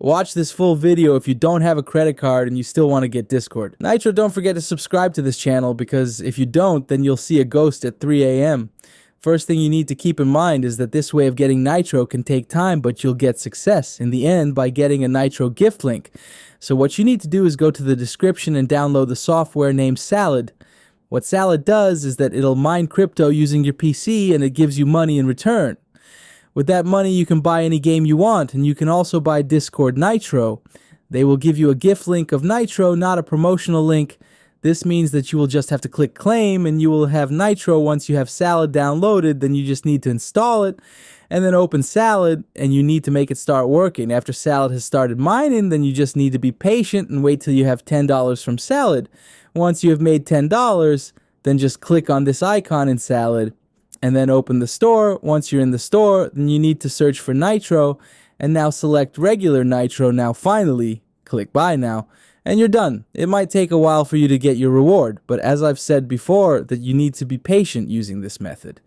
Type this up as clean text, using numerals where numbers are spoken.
Watch this full video if you don't have a credit card and you still want to get Discord. Nitro, don't forget to subscribe to this channel, because if you don't, then you'll see a ghost at 3 a.m. First thing you need to keep in mind is that this way of getting Nitro can take time, but you'll get success in the end by getting a Nitro gift link. So what you need to do is go to the description and download the software named Salad. What Salad does is that it'll mine crypto using your PC, and it gives you money in return. With that money, you can buy any game you want, and you can also buy Discord Nitro. They will give you a gift link of Nitro, not a promotional link. This means that you will just have to click claim, and you will have Nitro once you have Salad downloaded. Then you just need to install it, and then open Salad, and you need to make it start working. After Salad has started mining, then you just need to be patient and wait till you have $10 from Salad. Once you have made $10, then just click on this icon in Salad, and then open the store. Once you're in the store, then you need to search for Nitro, and now select regular Nitro. Now finally, click buy now, and you're done. It might take a while for you to get your reward, but as I've said before, that you need to be patient using this method.